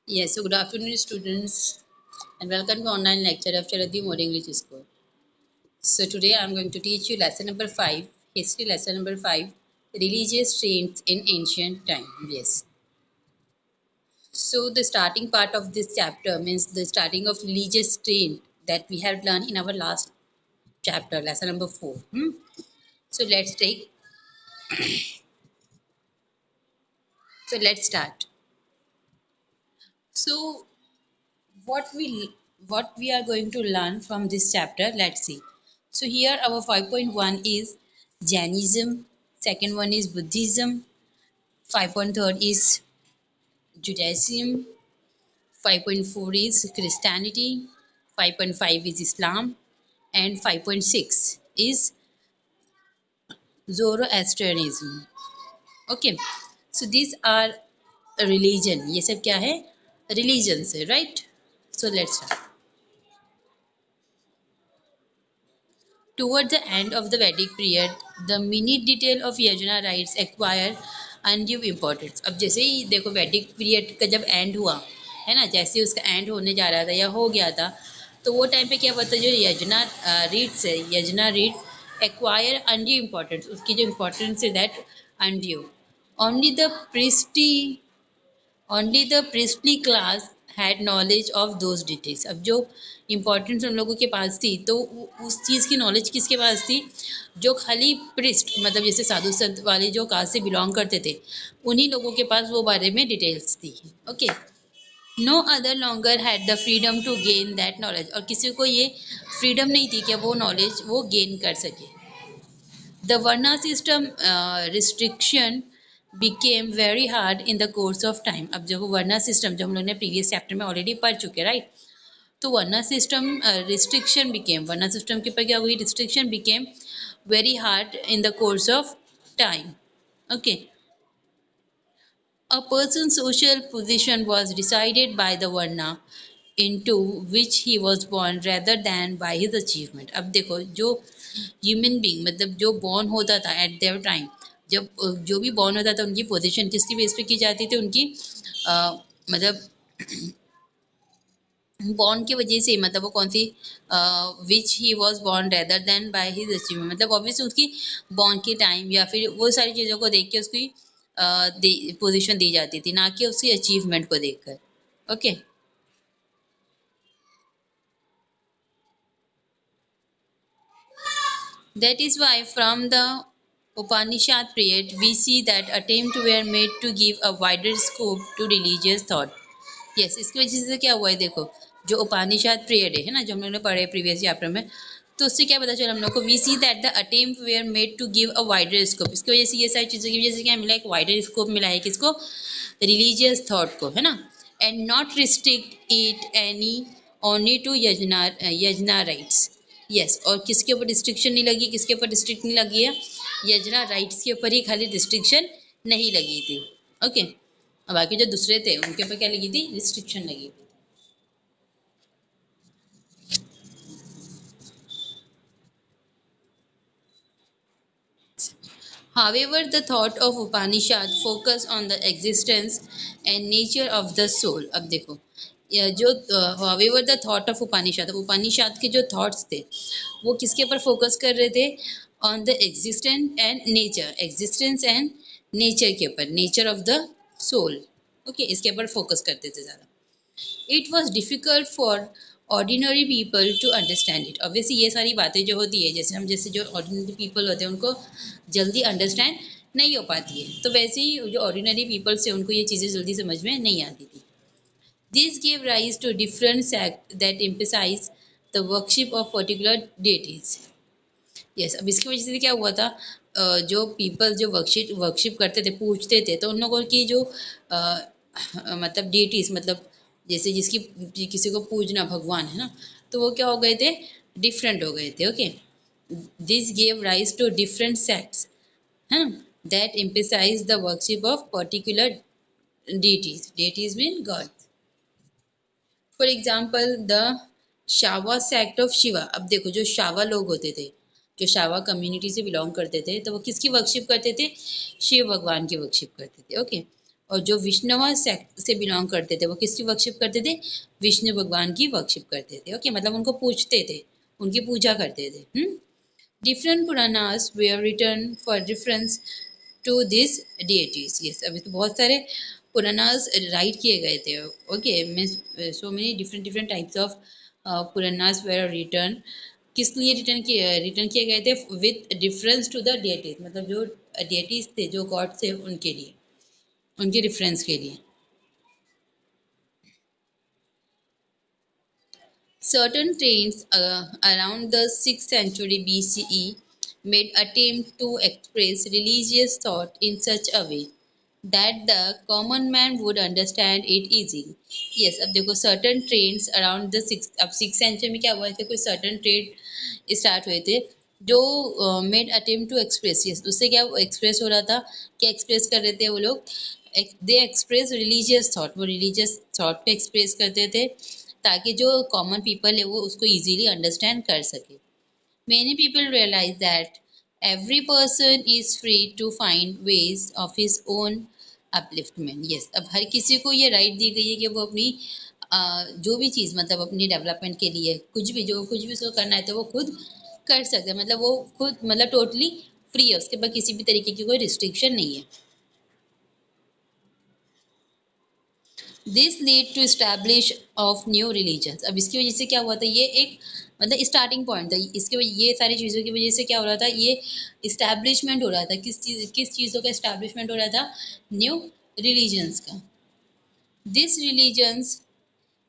Yes, so good afternoon, students, and welcome to online lecture of Charadi Mode English School. So today I'm going to teach you lesson number 5, history lesson number 5, religious trends in ancient time. Yes. So the starting part of this chapter means the starting of religious trend that we have learned in our last chapter, lesson number 4. So let's take. So let's start. So what we are going to learn from this chapter, let's see. So here our 5.1 is Jainism, second one is Buddhism, 5.3 is Judaism, 5.4 is Christianity, 5.5 is Islam, and 5.6 is Zoroastrianism. Okay, so these are religion. ये सब क्या है? Religions है, right? So let's start. Toward the end of the Vedic period, the minute detail of Yojana rites acquire undue importance. अब जैसे ही देखो वैदिक period का जब एंड हुआ है ना, जैसे ही उसका एंड होने जा रहा था या हो गया था, तो वो टाइम पे क्या हुआ था, जो यजना रीड्स है, यजना रीड एक्वायर undue importance, उसकी जो इम्पोर्टेंस है that undue. Only the priestly Only the priestly class had knowledge of those details. अब जो इम्पोर्टेंस उन लोगों के पास थी, तो उस चीज़ की नॉलेज किसके पास थी, जो खाली प्रिस्ट मतलब जैसे साधु संत वाले जो कास्ट से बिलोंग करते थे, उन्हीं लोगों के पास वो बारे में डिटेल्स थी. Okay, no other longer had the freedom to gain that knowledge, और किसी को ये फ्रीडम नहीं थी कि वो नॉलेज वो गेन कर सके. The Varna system restriction became very hard in the course of time. अब जो वर्ना सिस्टम जो हम लोग ने प्रीवियस चैप्टर में ऑलरेडी पढ़ चुके हैं, राइट. तो वर्ना सिस्टम रिस्ट्रिक्शन बिकेम, वर्ना सिस्टम के ऊपर क्या हुई, restriction became very hard in the course of time. Okay, a person's social position was decided by the varna into which he was born rather than by his achievement. अब देखो जो human being मतलब जो born होता था eight their time, जब जो भी बॉर्न होता था उनकी पोजीशन किसकी बेस पे की जाती थी, उनकी मतलब बॉर्न की वजह से, मतलब वो कौन सी which he was born rather than by his achievement, मतलब ऑब्वियसली उसकी बॉर्न के टाइम या फिर वो सारी चीज़ों को देख के उसकी पोजीशन दी जाती थी, ना कि उसकी अचीवमेंट को देखकर. Okay, that is why from the Upanishad period we see that attempts were made to give a wider scope to religious thought. Yes, इसकी वजह से क्या हुआ है, देखो जो उपनिषद पीरियड है ना, जो हम लोग ने पढ़े प्रीवियस चैप्टर में, तो उससे क्या पता चला हम लोग को, we see that the attempt were made to give a wider scope. इसकी वजह से ये सारी चीज़ों की वजह से क्या मिला, एक वाइडर स्कोप मिला है किसको, रिलीजियस थॉट को, है ना. And not restrict it any only to yajna rites. Yes, और किसके ऊपर रिस्ट्रिक्शन नहीं लगी, किसके ऊपर रिस्ट्रिक्ट नहीं लगी है, यजना राइट्स के ऊपर ही खाली रिस्ट्रिक्शन नहीं लगी थी. ओके, और बाकी जो दूसरे थे उनके ऊपर क्या लगी थी, रिस्ट्रिक्शन लगी थी. However, the thought of Upanishad focus on the existence and nature of the soul. अब देखो जो however the thought of उपनिषद के जो थॉट्स थे वो किसके ऊपर फोकस कर रहे थे, on the existence and nature के ऊपर, nature of the soul. Okay, इसके ऊपर फोकस करते थे ज़्यादा. It was difficult for ordinary people to understand it. Obviously ये सारी बातें जो होती है, जैसे हम जैसे जो ऑर्डिनरी पीपल होते हैं उनको जल्दी अंडरस्टैंड नहीं हो पाती है, तो वैसे ही जो ऑर्डिनरी पीपल्स हैं उनको ये चीज़ें जल्दी समझ में नहीं आती थी. This give rise to different sect that emphasise the worship of particular deities. Yes, अब इसकी वजह से क्या हुआ था, जो पीपल जो वर्कशिप करते थे, पूछते थे, तो उन लोगों की जो मतलब डेटीज मतलब जैसे जिसकी किसी को पूजना भगवान है ना, तो वो क्या हो गए थे, डिफरेंट हो गए थे. Okay, this gave rise to different sects है ना, that emphasise the worship of particular deities mean God. For example the Shaiva sect of Shiva. अब देखो जो शावा लोग होते थे, जो शावा कम्युनिटी से बिलोंग करते थे, तो वो किसकी वर्कशिप करते थे, शिव भगवान की वर्कशिप करते थे. ओके, और जो विष्णुवा सेक्ट से बिलोंग करते थे वो किसकी वर्शिप करते थे? विष्णु भगवान की वर्शिप करते थे। ओके, मतलब उनको पूजते थे, उनकी पूजा करते थे। Different Puranas were written for reference to this deities। Yes, अभी तो बहुत सारे पुराणास राइट किए गए थे। Okay, means so many different different types of Puranas were written. किस लिए रिटर्न किए गए थे? With difference to the deities, मतलब जो deities थे, जो गॉड थे, उनके लिए, उनके रेफरेंस के लिए। Certain trains around the 6th century BCE made attempt to express religious thought in such a way that the common man would understand it easily. Yes, अब देखो certain trains around the six, अब 6th century में क्या हुआ थे, कुछ certain train start हुए थे जो made attempt to express. Yes, उससे क्या एक्सप्रेस हो रहा था, क्या एक्सप्रेस कर रहे थे वो लोग? दे एक्सप्रेस रिलीजियस थॉट, वो रिलीजियस थॉट को एक्सप्रेस करते थे ताकि जो कॉमन पीपल है वो उसको इजीली अंडरस्टैंड कर सके। Many people realize that every person is free to find ways of his own upliftment। yes, अब हर किसी को ये राइट दी गई है कि वो अपनी जो भी चीज़, मतलब अपनी डेवलपमेंट के लिए कुछ भी उसको करना है तो वो खुद कर सकता है, मतलब वो खुद, मतलब टोटली फ्री है, उसके पास किसी भी तरीके की कोई रिस्ट्रिक्शन नहीं है। This lead to establish of new religions. अब इसकी वजह से क्या हुआ था, ये एक मतलब स्टार्टिंग पॉइंट था, इसके ये सारी चीज़ों की वजह से क्या हो रहा था, ये इस्टेब्लिशमेंट हो रहा था, किस चीज़ों का इस्टेब्लिशमेंट हो रहा था? न्यू रिलीजन्स का। This religions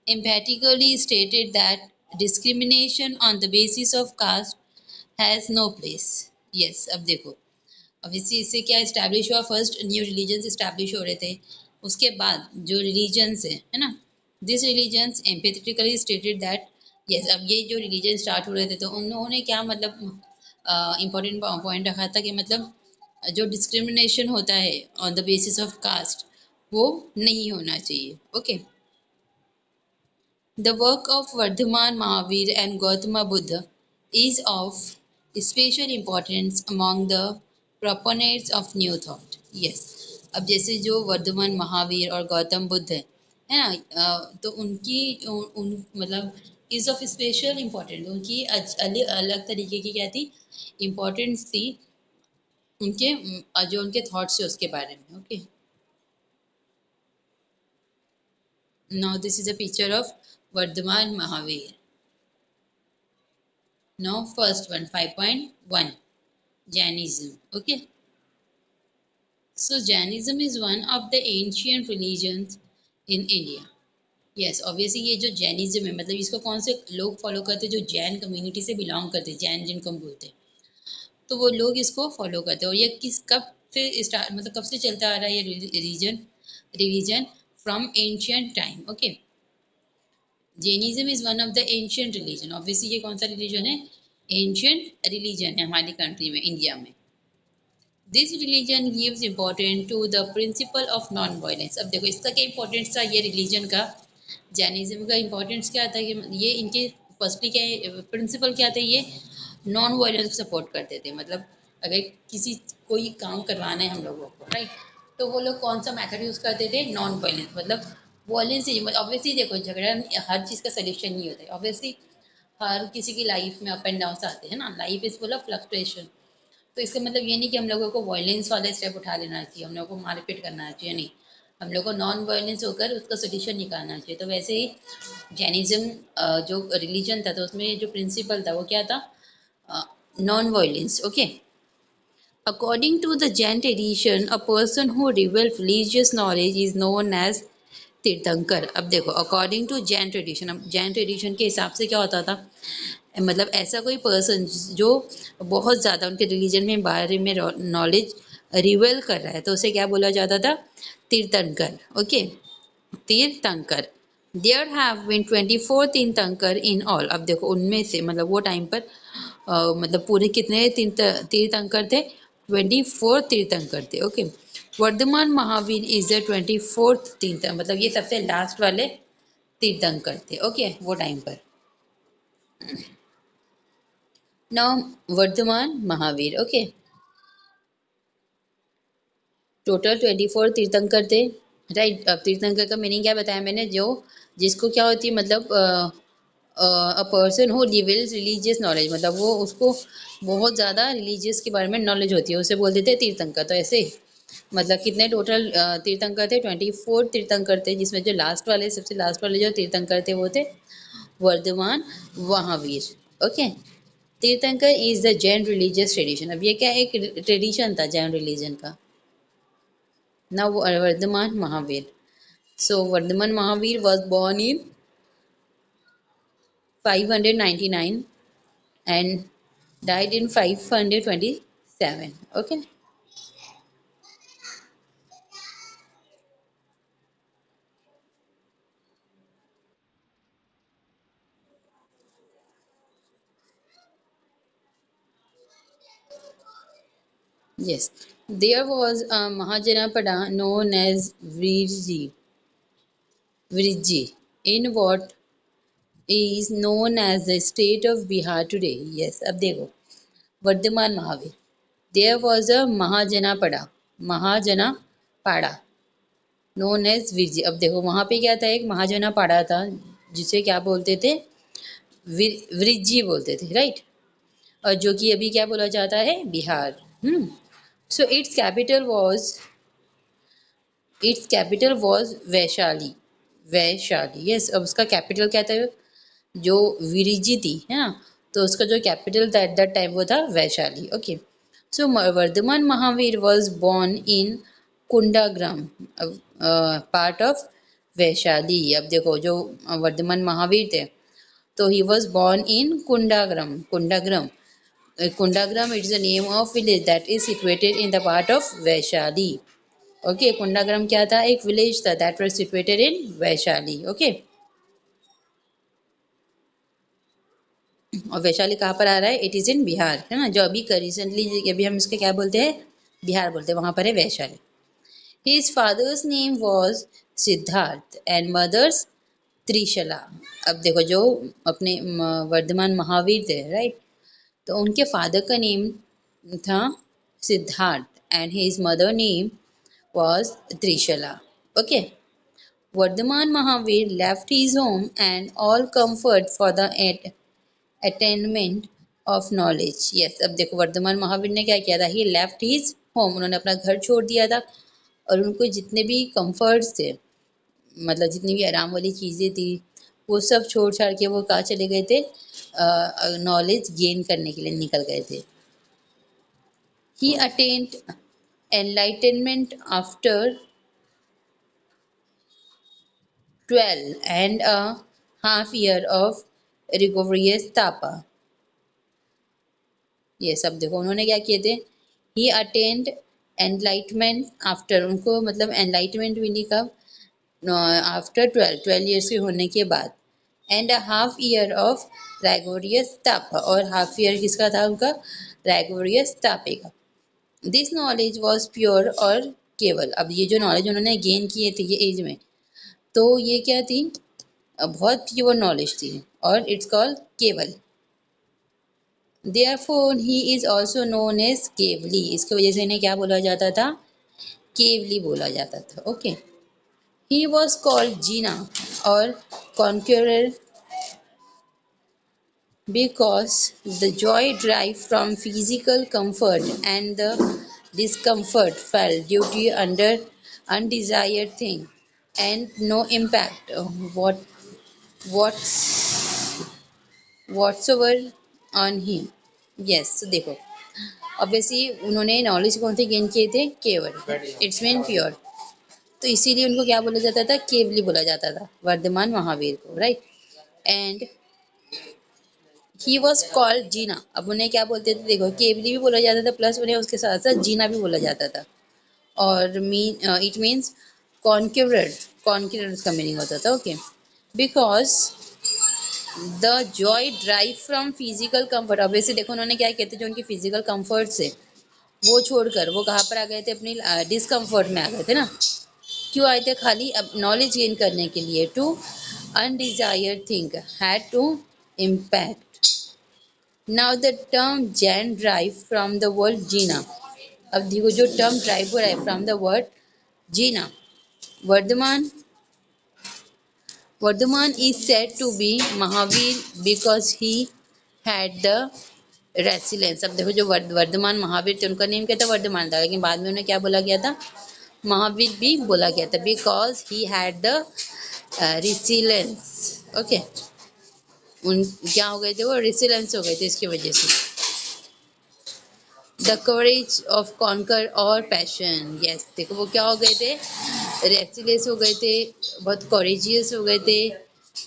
emphatically stated that discrimination on the basis of caste has no place। yes, अब देखो, अब इससे क्या इस्टेब्लिश हुआ? फर्स्ट न्यू रिलीजन्स इस्टेब्लिश हो रहे थे, उसके बाद जो रिलीजन्स है ना, this religions empathetically stated that. Yes, अब ये जो रिलीजन स्टार्ट हो रहे थे तो उन्होंने क्या मतलब इम्पोर्टेंट पॉइंट रखा था कि मतलब जो डिस्क्रिमिनेशन होता है on the basis of caste वो नहीं होना चाहिए। Okay, the work of Vardhaman Mahavir and Gautama Buddha is of special importance among the proponents of new thought। yes, अब जैसे जो वर्धमान महावीर और गौतम बुद्ध है ना, तो उनकी मतलब इज ऑफ स्पेशल इम्पोर्टेंट, उनकी अलग अलग तरीके की क्या थी, इम्पोर्टेंस थी उनके जो उनके थॉट्स है उसके बारे में। Okay, now this is a picture of Vardhaman Mahavir. Now first one, 5.1, Jainism। Okay, so Jainism is one of the ancient religions in India। yes, obviously ये जो जैनिज्म है, मतलब इसको कौन से लोग फॉलो करते हैं? जो जैन कम्युनिटी से बिलोंग करते हैं, जैन जिनको हम बोलते हैं, तो वो लोग इसको फॉलो करते हैं। और ये कब से स्टार्ट, मतलब कब से चलता आ रहा है ये religion? From ancient time. Okay, Jainism is one of the ancient religion. Obviously ये कौन सा रिलीजन है? एंशियंट रिलीजन है हमारी कंट्री में, इंडिया में। This religion gives important to the principle of non violence. अब देखो इसका क्या इंपॉर्टेंस था, ये रिलीजन का, जैनिज्म का इंपॉर्टेंस क्या था कि ये इनके फर्स्टली क्या प्रिंसिपल क्या थे, ये नॉन वायलेंस को सपोर्ट करते थे। मतलब अगर किसी कोई काम करवाना है हम लोगों को, राइट, तो वो लोग कौन सा मेथड यूज़ करते थे? Non violence. मतलब वायलेंस ही, ऑब्वियसली देखो झगड़ा हर चीज़ का सोल्यूशन नहीं होता है, ऑब्वियसली हर किसी की लाइफ में अप एंड डाउन आते हैं ना, life is full of fluctuation. तो इसका मतलब ये नहीं कि हम लोगों को वायलेंस वाले स्टेप उठा लेना चाहिए, हम लोगों को मारपीट करना चाहिए, नहीं, हम लोग को नॉन वायलेंस होकर उसका सोल्यूशन निकालना चाहिए। तो वैसे ही जैनिज्म जो रिलीजन था तो उसमें जो प्रिंसिपल था वो क्या था? Non violence. Okay, according to the Jain tradition a person who reveal religious knowledge is known as Tirthankar. अब देखो अकॉर्डिंग टू जैन ट्रेडिशन, अब जैन ट्रेडिशन के हिसाब से क्या होता था, मतलब ऐसा कोई पर्सन जो बहुत ज़्यादा उनके रिलीजन में बारे में नॉलेज रिवेल कर रहा है तो उसे क्या बोला जाता था? तीर्थंकर। ओके, तीर्थंकर। देयर हैव बीन 24 तीर्थंकर इन ऑल। अब देखो उनमें से मतलब वो टाइम पर मतलब पूरे कितने तीर्थंकर थे? 24 तीर्थंकर थे। Okay, Vardhaman Mahavir is the 24th Tirthankar, मतलब ये सबसे लास्ट वाले तीर्थंकर थे। ओके, वो टाइम पर। Now Vardhaman Mahavir. Okay, total 24 Tirthankar थे। राइट। अब तीर्थंकर का मीनिंग क्या बताया मैंने, जो जिसको क्या होती है, मतलब अ person who reveals religious knowledge, मतलब वो उसको बहुत ज़्यादा रिलीजियस के बारे में नॉलेज होती है, उसे बोल देते हैं तीर्थंकर। तो ऐसे मतलब कितने टोटल तीर्थंकर थे, 24 तीर्थंकर थे, जिसमें जो लास्ट वाले, सबसे लास्ट वाले जो तीर्थंकर थे वो थे वर्धमान महावीर। ओके। तीर्थंकर is the Jain religious tradition. अब ये क्या एक ट्रेडिशन था जैन रिलीजन का। ना Varthaman Mahavir, so Vardhaman Mahavir was born in 599 and died in 527. Okay. Yes. There was a Mahajanapada known as Vriji in what is known as the state of Bihar today. Yes. अब देखो Varthaman Mahavir, there was a Mahajanapada known as Virji। अब देखो वहां पे क्या था, एक महाजनापाड़ा था जिसे क्या बोलते थे, वृज्जी बोलते थे, राइट। और जो कि अभी क्या बोला जाता है, Bihar. So it's capital was Vaishali. Vaishali, yes. अब उसका कैपिटल क्या था, जो विरिजी थी, है ना, तो उसका जो कैपिटल था एट दैट टाइम वो था Vaishali. Okay. So Vardhaman Mahavir was born in Kundagram, part of Vaishali. अब देखो जो वर्धमान महावीर थे, तो he was born in Kundagram. Kundagram, Kundagram, it is the name of village that is situated in the part of Vaishali. Okay, Kundagram क्या था, एक village था that was situated in Vaishali. Okay, और वैशाली कहाँ पर आ रहा है, इट इज इन बिहार, है ना। जो अभी रिसेंटली अभी हम इसके क्या बोलते हैं, बिहार बोलते हैं, वहाँ पर है Vaishali. His father's name was Siddhartha and mother's Trishala. अब देखो जो अपने वर्धमान महावीर थे, राइट, तो उनके फादर का नेम था Siddharth and his mother name was Trishala. Okay. Vardhaman Mahavir left his home and all comfort for the attainment of knowledge. Yes, अब देखो वर्धमान महावीर ने क्या किया था, he left his home, उन्होंने अपना घर छोड़ दिया था, और उनको जितने भी कंफर्ट्स थे, मतलब जितनी भी आराम वाली चीज़ें थी, वो सब छोड़ छाड़ के वो कहाँ चले गए थे, नॉलेज गेन करने के लिए निकल गए थे। He attained enlightenment after 12.5 years of rigorous tapa। ये सब देखो उन्होंने क्या किए थे, ही अटेंड एनलाइटमेंट आफ्टर, उनको मतलब एनलाइटमेंट मिली कब, आफ्टर 12 ईयर्स के होने के बाद, and a half year of rigorous तापा, और हाफ ईयर किसका था उनका, रैगोरियस तापे का। दिस नॉलेज वॉज प्योर और केवल। अब ये जो नॉलेज उन्होंने गेन किए थे ये एज में, तो ये क्या थी, बहुत प्योर नॉलेज थी, और it's called Keval. Therefore he is also known as Kevali, इसकी वजह से इन्हें क्या बोला जाता था, केवली बोला जाता था। ओके। ही वॉज कॉल्ड जीना और conqueror because the joy derived from physical comfort and the discomfort felt due to under undesired thing and no impact what's whatsoever on him। yes, so देखो ऑब्वियसली उन्होंने knowledge कौन से gain किए थे, केवल, it's mean pure, तो इसीलिए उनको क्या बोला जाता था, केवली बोला जाता था वर्धमान महावीर को, right. And he was called Jina. अब उन्हें क्या बोलते थे, देखो केवली भी बोला जाता था, प्लस उन्हें उसके साथ साथ जीना भी बोला जाता था, और इट मीन्स कॉन्क्यूरर। कॉन्क्यूरर का मीनिंग होता था। Okay. Because the Joy drive from physical comfort, obviously देखो उन्होंने क्या किया था, जो उनकी फिजिकल कंफर्ट से वो छोड़कर वो कहाँ पर आ गए थे, अपनी डिस्कम्फर्ट में आ गए थे ना। क्यों आए थे, खाली अब नॉलेज गेन करने के लिए। To undesired thing had to impact. Now the term Jain derives from the word Jina। अब देखो जो टर्म ड्राइव हो रहा है from the word Jina, Vardhaman Vardhaman is said to be Mahavir because he had the resilience. अब देखो जो वर्धमान महावीर थे उनका नेम क्या था, वर्धमान था, लेकिन बाद में उन्हें क्या बोला गया था, महावीर भी बोला गया था, because he had the resilience. Okay, उन क्या हो गए थे, वो रिसिलेंस हो गए थे इसकी वजह से। द करेज ऑफ कॉन्कर और पैशन, यस देखो वो क्या हो गए थे, रेसिलेंस हो गए थे, बहुत कॉरेजियस हो गए थे,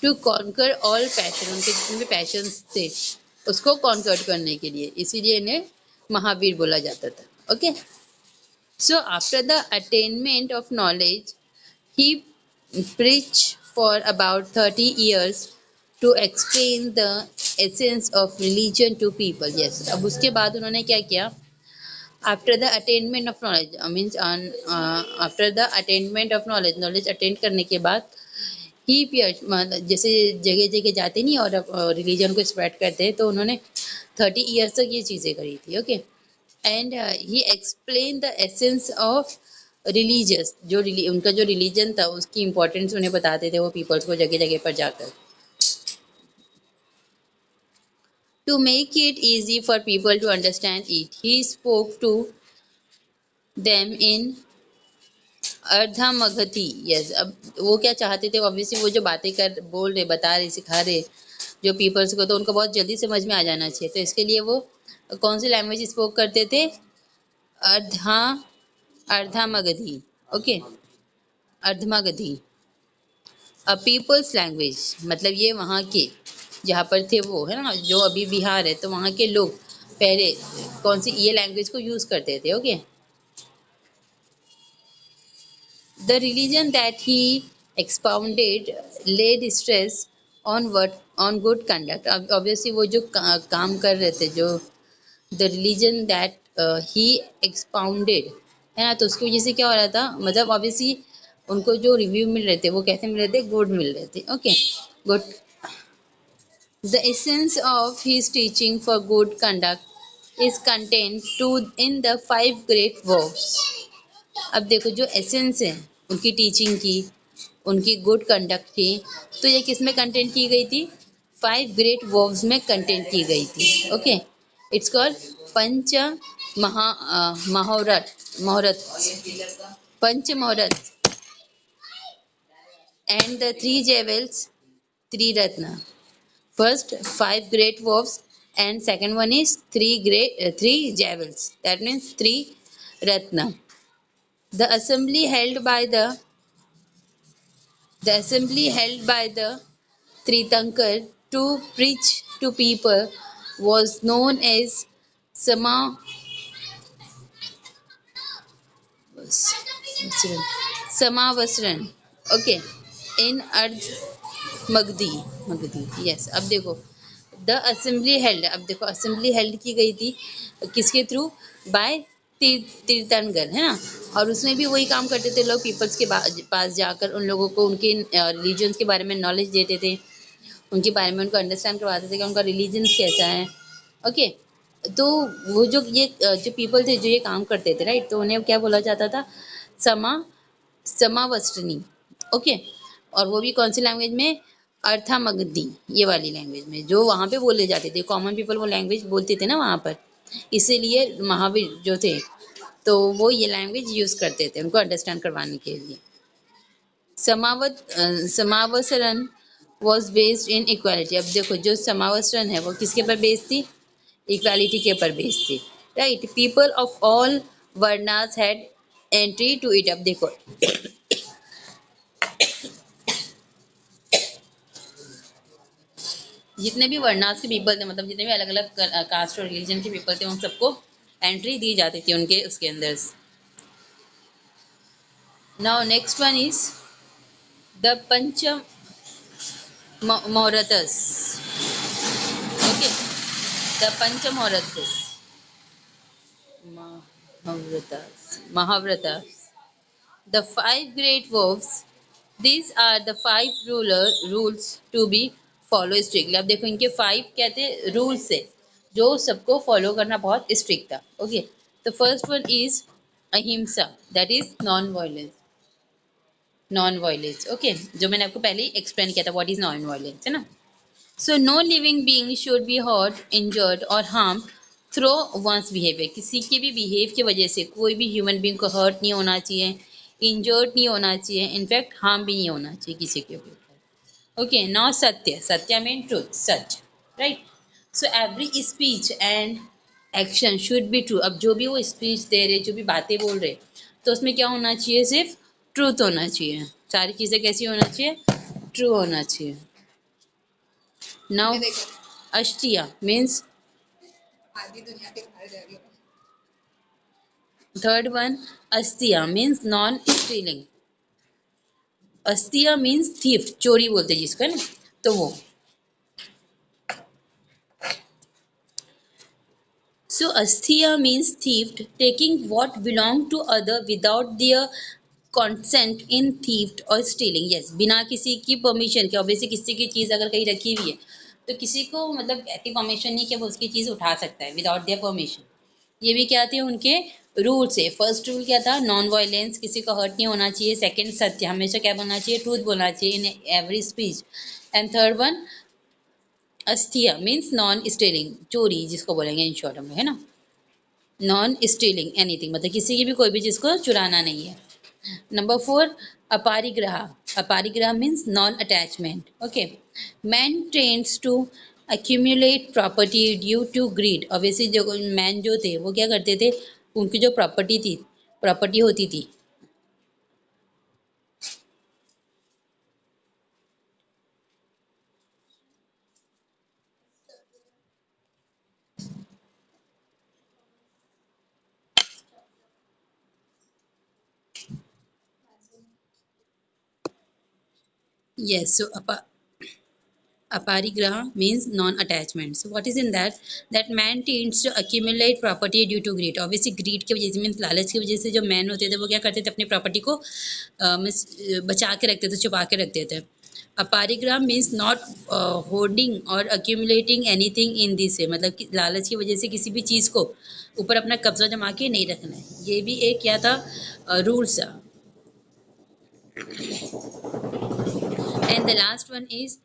टू कॉन्कर ऑल पैशन, उनके जितने भी पैशंस थे उसको कॉन्कर करने के लिए, इसीलिए इन्हें महावीर बोला जाता था। Okay, so after the attainment of knowledge he preach for about 30 years to explain the essence of religion to people. Yes, अब उसके बाद उन्होंने क्या किया, after the attainment of knowledge means after the attainment of knowledge, knowledge attend करने के बाद ही जैसे जगह जगह जाते नहीं और रिलीजन को स्प्रेड करते हैं, तो उन्होंने 30 ईयर्स तक ये चीज़ें करी थी। Okay, and he explain the essence of religious, जो उनका जो रिलीजन था उसकी इम्पोर्टेंस उन्हें बताते थे वो पीपल्स को जगह जगह पर जाकर। To make it easy for people to understand it, he spoke to them in Ardhamagadhi. Yes, अब वो क्या चाहते थे, ऑब्वियसली वो जो बातें कर बोल रहे, बता रहे, सिखा रहे जो पीपल्स को, तो उनको बहुत जल्दी समझ में आ जाना चाहिए, तो इसके लिए वो कौन सी लैंग्वेज स्पोक करते थे, अर्धा Ardhamagadhi. Okay, Ardhamagadhi, a people's language, मतलब ये वहाँ के जहाँ पर थे वो है ना, जो अभी बिहार है तो वहाँ के लोग पहले कौन सी ये लैंग्वेज को यूज करते थे। Okay, the religion that he expounded laid stress on word on good conduct. Obviously वो जो काम कर रहे थे, जो the religion that he expounded है ना, तो उसकी वजह से क्या हो रहा था, मतलब ऑब्वियसली उनको जो रिव्यू मिल रहे थे वो कैसे मिल रहे थे, गुड मिल रहे थे। Okay, good, the essence of his teaching for good conduct is contained to in the five great works। अब देखो जो एसेंस है उनकी टीचिंग की, उनकी गुड कंडक्ट की, तो ये किस में कंटेंट की गई थी, 5 ग्रेट वर्ब्स में कंटेंट की गई थी। ओके, इट्स कॉल्ड पंच महारत, मुहूर्त, पंच मुहूर्त, and the 3 jewels, 3 Ratna. First, 5 great wolves, and second one is 3 jewels. That means 3 ratna. The assembly held by the Tritankar to preach to people was known as Sama Samavasran. Okay, in Ardh Magdi, yes। अब देखो the assembly held, अब देखो assembly held की गई थी किसके through, bye तीर्थंकर है ना, और उसमें भी वही काम करते थे लोग, पीपल्स के पास जाकर उन लोगों को उनके रिलीजन्स के बारे में नॉलेज देते थे, उनके बारे में उनको अंडरस्टैंड करवाते थे कि उनका रिलीजन कैसा है। ओके, तो वो जो पीपल थे जो ये काम करते थे राइट, तो उन्हें क्या बोला जाता था, समा समावस्त्रनी। ओके, और वो भी कौन सी लैंग्वेज में, अर्थामगधी, ये वाली लैंग्वेज में, जो वहाँ पे बोले जाते थे, कॉमन पीपल वो लैंग्वेज बोलते थे ना वहाँ पर, इसीलिए महावीर जो थे तो वो ये लैंग्वेज यूज करते थे उनको अंडरस्टैंड करवाने के लिए। समावसरण वॉज बेस्ड इन इक्वालिटी। अब देखो जो समावसरण है वो किसके पर बेस्ड थी, इक्वालिटी के ऊपर बेस्ड थी, right. People of all varnas had entry to it. अब देखो जितने भी वर्णास के पीपल थे, मतलब जितने भी अलग अलग कास्ट और रिलीजन के पीपल थे, उन सबको एंट्री दी जाती थी उनके उसके अंदर। Now next one is the panch muhurtas. Okay, the panch muhurtas, mahavratas, the 5 great verbs, these are the 5 rules to be follow strictly। अब देखो इनके 5 क्या थे, रूल्स है जो सबको फॉलो करना बहुत स्ट्रिक्ट था। ओके, तो फर्स्ट वन इज अहिंसा, that is non violence. Non violence, okay, जो मैंने आपको पहले ही एक्सप्लेन किया था व्हाट इज नॉन वायलेंस, है ना। So no living being should be hurt, injured और हार्म थ्रू वंस बिहेवियर। किसी के भी बिहेव की वजह से कोई भी ह्यूमन बीइंग को हर्ट नहीं होना चाहिए, इंजर्ड नहीं होना चाहिए, इनफैक्ट हार्म भी नहीं होना चाहिए किसी के ऊपर। ओके, नाउ सत्य, सत्य mean truth, such, right. So every speech and action should be true. अब जो भी वो स्पीच दे रहे, जो भी बातें बोल रहे, तो उसमें क्या होना चाहिए, सिर्फ ट्रूथ होना चाहिए। सारी चीज़ें कैसी होना चाहिए, ट्रू होना चाहिए। नाउ अष्टिया मीन्स, आधी दुनिया के बाहर जा रही हूँ। Third one asteya means non stealing. Asteya means thief, चोरी बोलते हैं जिसको, है ना, तो वो। So asteya means theft, taking what belong to other without their consent in theft और स्टीलिंग। यस, बिना किसी की परमिशन के, ऑब्वियसली किसी की चीज़ अगर कहीं रखी हुई है तो किसी को मतलब ऐसी परमिशन नहीं कि वो उसकी चीज़ उठा सकता है विदाउट देयर परमिशन। ये भी क्या थे उनके रूल से। फर्स्ट रूल क्या था, नॉन वायलेंस, किसी को हर्ट नहीं होना चाहिए। सेकंड, सत्य, हमेशा क्या बोलना चाहिए, ट्रूथ बोलना चाहिए in every speech. And third one asteya means non stealing, चोरी जिसको बोलेंगे इन शॉर्ट में, है ना, नॉन स्टीलिंग एनीथिंग, मतलब किसी की भी कोई भी चीज़ को चुराना नहीं है। Number four, aparigraha. Aparigraha means non attachment, okay. Man tends to accumulate property due to greed. Obviously जो मैन जो थे वो क्या करते थे, उनकी जो प्रॉपर्टी थी, प्रॉपर्टी होती थी, yes, so aparigraha means non-attachment. So what is in that? That man tends to accumulate property due to greed. Obviously greed की वजह से मीन्स लालच की वजह से जो मैन होते थे वो क्या करते थे, अपनी प्रॉपर्टी को बचा के रखते थे, छुपा के रखते थे। अपरिग्रह मीन्स नॉट होर्डिंग और accumulating anything in this way, मतलब कि लालच की वजह से किसी भी चीज़ को ऊपर अपना कब्जा जमा के नहीं रखना है। ये भी एक क्या था, rules. And the last one is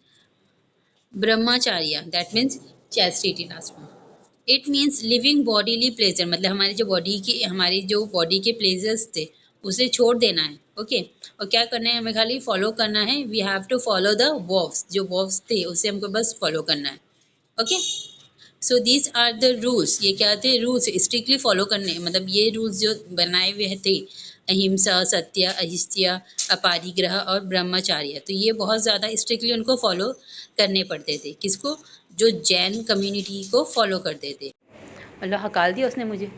ब्रह्मचार्य, that means chastity, last one. It means living bodily pleasure, मतलब हमारी जो बॉडी के प्लेजर्स थे उसे छोड़ देना है, ओके। और क्या करना है, हमें खाली फॉलो करना है, we have to follow the vows, जो वॉव्स थे उसे हमको बस फॉलो करना है, okay. So these are the rules, ये क्या थे, रूल्स स्ट्रिक्टली फॉलो करने, मतलब ये रूल्स जो बनाए हुए थे, अहिंसा, सत्य, अहिस्त्य, अपरिग्रह और ब्रह्मचार्य, तो ये बहुत ज़्यादा स्ट्रिक्टली उनको फॉलो करने पड़ते थे। किसको, जो जैन कम्युनिटी को फॉलो करते थे। मतलब हकाल दिया उसने मुझे।